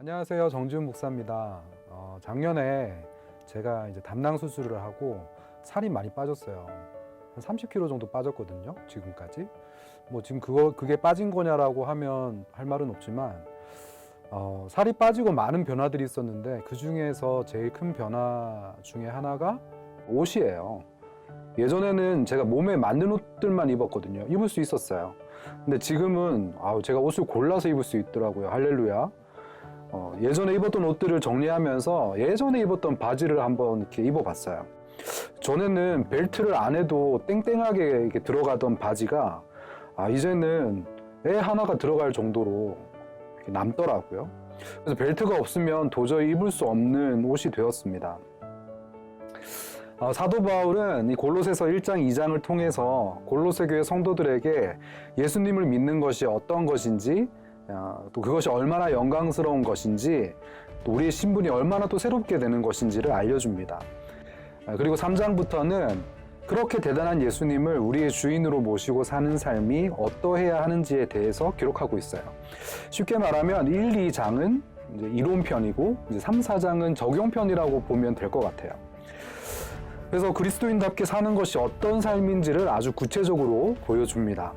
안녕하세요. 정지훈 목사입니다. 작년에 제가 이제 담낭 수술을 하고 살이 많이 빠졌어요. 한 30kg 정도 빠졌거든요. 지금까지. 뭐 지금 그게 빠진 거냐라고 하면 할 말은 없지만, 살이 빠지고 많은 변화들이 있었는데 그 중에서 제일 큰 변화 중에 하나가 옷이에요. 예전에는 제가 몸에 맞는 옷들만 입었거든요. 입을 수 있었어요. 근데 지금은 제가 옷을 골라서 입을 수 있더라고요. 할렐루야. 예전에 입었던 옷들을 정리하면서 예전에 입었던 바지를 한번 이렇게 입어봤어요. 전에는 벨트를 안 해도 땡땡하게 이렇게 들어가던 바지가 이제는 애 하나가 들어갈 정도로 이렇게 남더라고요. 그래서 벨트가 없으면 도저히 입을 수 없는 옷이 되었습니다. 사도 바울은 이 골로새서 1장 2장을 통해서 골로새 교회 성도들에게 예수님을 믿는 것이 어떤 것인지, 또 그것이 얼마나 영광스러운 것인지, 또 우리의 신분이 얼마나 또 새롭게 되는 것인지를 알려줍니다. 그리고 3장부터는 그렇게 대단한 예수님을 우리의 주인으로 모시고 사는 삶이 어떠해야 하는지에 대해서 기록하고 있어요. 쉽게 말하면 1, 2장은 이제 이론편이고 이제 3, 4장은 적용편이라고 보면 될 것 같아요. 그래서 그리스도인답게 사는 것이 어떤 삶인지를 아주 구체적으로 보여줍니다.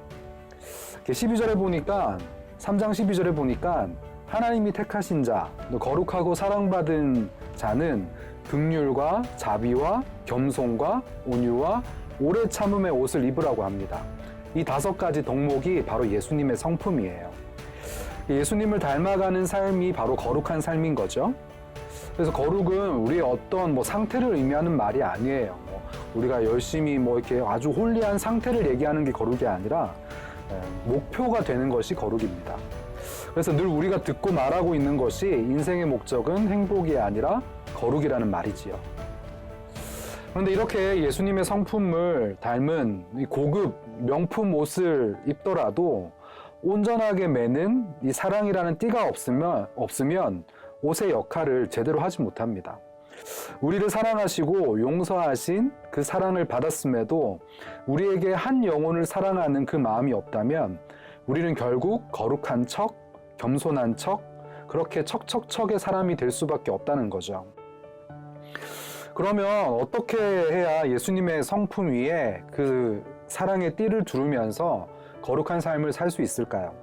12절에 보니까 3장 12절에 보니까 하나님이 택하신 자, 거룩하고 사랑받은 자는 긍휼과 자비와 겸손과 온유와 오래 참음의 옷을 입으라고 합니다. 이 5가지 덕목이 바로 예수님의 성품이에요. 예수님을 닮아가는 삶이 바로 거룩한 삶인 거죠. 그래서 거룩은 우리의 어떤 상태를 의미하는 말이 아니에요. 우리가 열심히 이렇게 아주 홀리한 상태를 얘기하는 게 거룩이 아니라 목표가 되는 것이 거룩입니다. 그래서 늘 우리가 듣고 말하고 있는 것이 인생의 목적은 행복이 아니라 거룩이라는 말이지요. 그런데 이렇게 예수님의 성품을 닮은 이 고급 명품 옷을 입더라도 온전하게 매는 이 사랑이라는 띠가 없으면 옷의 역할을 제대로 하지 못합니다. 우리를 사랑하시고 용서하신 그 사랑을 받았음에도 우리에게 한 영혼을 사랑하는 그 마음이 없다면 우리는 결국 거룩한 척, 겸손한 척, 그렇게 척척척의 사람이 될 수밖에 없다는 거죠. 그러면 어떻게 해야 예수님의 성품 위에 그 사랑의 띠를 두르면서 거룩한 삶을 살 수 있을까요?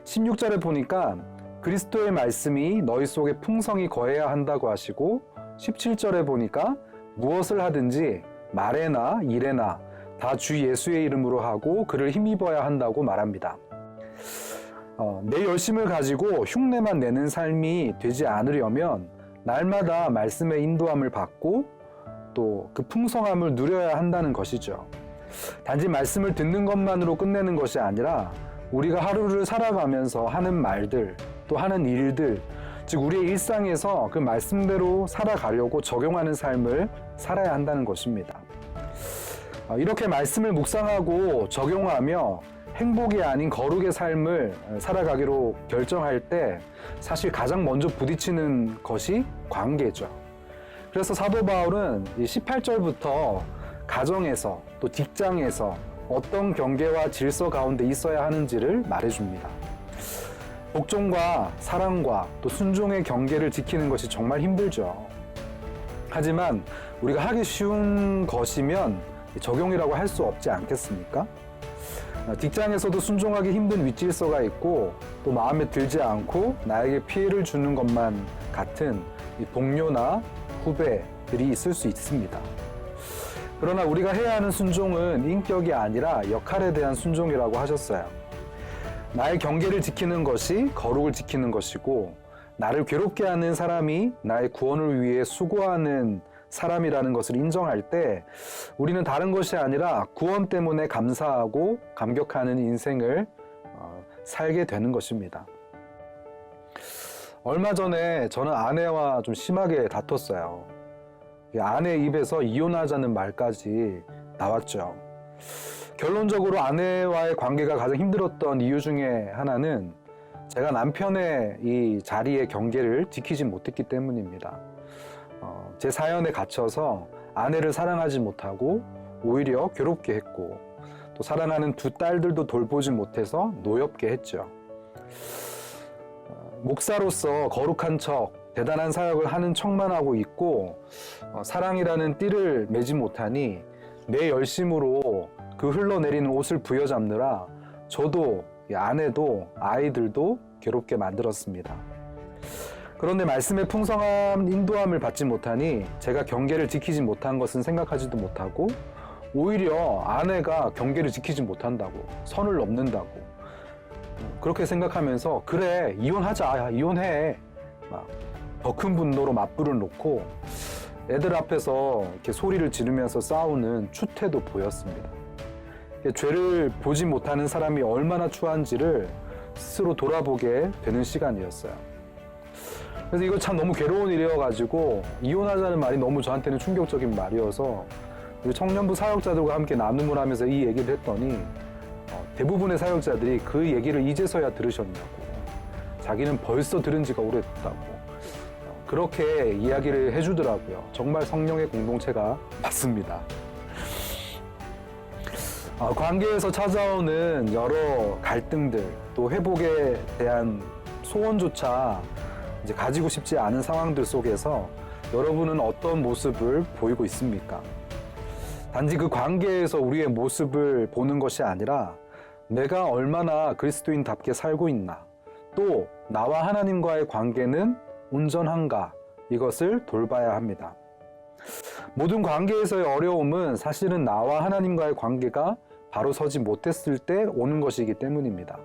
16절에 보니까 그리스도의 말씀이 너희 속에 풍성히 거해야 한다고 하시고, 17절에 보니까 무엇을 하든지 말에나 일에나 다 주 예수의 이름으로 하고 그를 힘입어야 한다고 말합니다. 내 열심을 가지고 흉내만 내는 삶이 되지 않으려면 날마다 말씀의 인도함을 받고 또 그 풍성함을 누려야 한다는 것이죠. 단지 말씀을 듣는 것만으로 끝내는 것이 아니라 우리가 하루를 살아가면서 하는 말들, 또 하는 일들, 즉 우리의 일상에서 그 말씀대로 살아가려고 적용하는 삶을 살아야 한다는 것입니다. 이렇게 말씀을 묵상하고 적용하며 행복이 아닌 거룩의 삶을 살아가기로 결정할 때 사실 가장 먼저 부딪히는 것이 관계죠. 그래서 사도 바울은 18절부터 가정에서 또 직장에서 어떤 경계와 질서 가운데 있어야 하는지를 말해줍니다. 복종과 사랑과 또 순종의 경계를 지키는 것이 정말 힘들죠. 하지만 우리가 하기 쉬운 것이면 적용이라고 할 수 없지 않겠습니까? 직장에서도 순종하기 힘든 윗질서가 있고 또 마음에 들지 않고 나에게 피해를 주는 것만 같은 동료나 후배들이 있을 수 있습니다. 그러나 우리가 해야 하는 순종은 인격이 아니라 역할에 대한 순종이라고 하셨어요. 나의 경계를 지키는 것이 거룩을 지키는 것이고, 나를 괴롭게 하는 사람이 나의 구원을 위해 수고하는 사람이라는 것을 인정할 때 우리는 다른 것이 아니라 구원 때문에 감사하고 감격하는 인생을 살게 되는 것입니다. 얼마 전에 저는 아내와 좀 심하게 다퉜어요. 아내 입에서 이혼하자는 말까지 나왔죠. 결론적으로 아내와의 관계가 가장 힘들었던 이유 중에 하나는 제가 남편의 이 자리의 경계를 지키지 못했기 때문입니다. 제 사연에 갇혀서 아내를 사랑하지 못하고 오히려 괴롭게 했고, 또 사랑하는 두 딸들도 돌보지 못해서 노엽게 했죠. 목사로서 거룩한 척, 대단한 사역을 하는 척만 하고 있고 사랑이라는 띠를 매지 못하니 내 열심으로 그 흘러내리는 옷을 부여잡느라 저도 아내도 아이들도 괴롭게 만들었습니다. 그런데 말씀의 풍성한 인도함을 받지 못하니 제가 경계를 지키지 못한 것은 생각하지도 못하고 오히려 아내가 경계를 지키지 못한다고, 선을 넘는다고 그렇게 생각하면서 그래 이혼하자, 이혼해 막 더 큰 분노로 맞불을 놓고 애들 앞에서 이렇게 소리를 지르면서 싸우는 추태도 보였습니다. 죄를 보지 못하는 사람이 얼마나 추한지를 스스로 돌아보게 되는 시간이었어요. 그래서 이거 참 너무 괴로운 일이어가지고 이혼하자는 말이 너무 저한테는 충격적인 말이어서 우리 청년부 사역자들과 함께 나눔을 하면서 이 얘기를 했더니 대부분의 사역자들이 그 얘기를 이제서야 들으셨냐고, 자기는 벌써 들은 지가 오래됐다고 그렇게 이야기를 해주더라고요. 정말 성령의 공동체가 맞습니다. 관계에서 찾아오는 여러 갈등들, 또 회복에 대한 소원조차 이제 가지고 싶지 않은 상황들 속에서 여러분은 어떤 모습을 보이고 있습니까? 단지 그 관계에서 우리의 모습을 보는 것이 아니라 내가 얼마나 그리스도인답게 살고 있나, 또 나와 하나님과의 관계는 온전한가, 이것을 돌봐야 합니다. 모든 관계에서의 어려움은 사실은 나와 하나님과의 관계가 바로 서지 못했을 때 오는 것이기 때문입니다.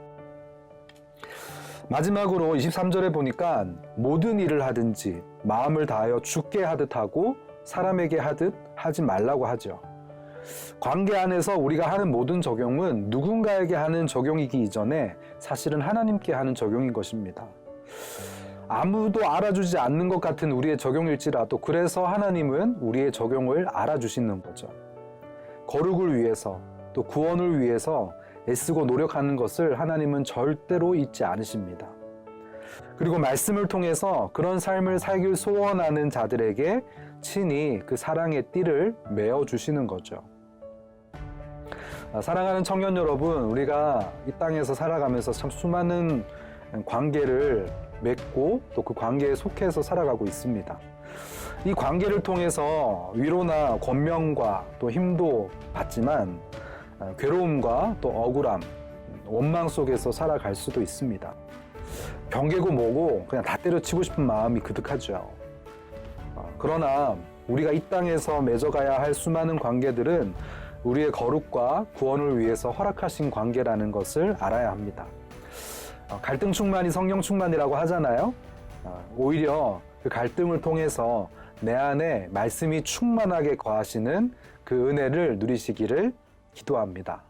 마지막으로 23절에 보니까 모든 일을 하든지 마음을 다하여 주께 하듯 하고 사람에게 하듯 하지 말라고 하죠. 관계 안에서 우리가 하는 모든 적용은 누군가에게 하는 적용이기 이전에 사실은 하나님께 하는 적용인 것입니다. 아무도 알아주지 않는 것 같은 우리의 적용일지라도 그래서 하나님은 우리의 적용을 알아주시는 거죠. 거룩을 위해서 또 구원을 위해서 애쓰고 노력하는 것을 하나님은 절대로 잊지 않으십니다. 그리고 말씀을 통해서 그런 삶을 살길 소원하는 자들에게 친히 그 사랑의 띠를 메어주시는 거죠. 사랑하는 청년 여러분, 우리가 이 땅에서 살아가면서 참 수많은 관계를 맺고 또 그 관계에 속해서 살아가고 있습니다. 이 관계를 통해서 위로나 권명과 또 힘도 받지만 괴로움과 또 억울함, 원망 속에서 살아갈 수도 있습니다. 경계고 뭐고 그냥 다 때려치고 싶은 마음이 그득하죠. 그러나 우리가 이 땅에서 맺어가야 할 수많은 관계들은 우리의 거룩과 구원을 위해서 허락하신 관계라는 것을 알아야 합니다. 갈등 충만이 성령 충만이라고 하잖아요. 오히려 그 갈등을 통해서 내 안에 말씀이 충만하게 거하시는 그 은혜를 누리시기를 기도합니다.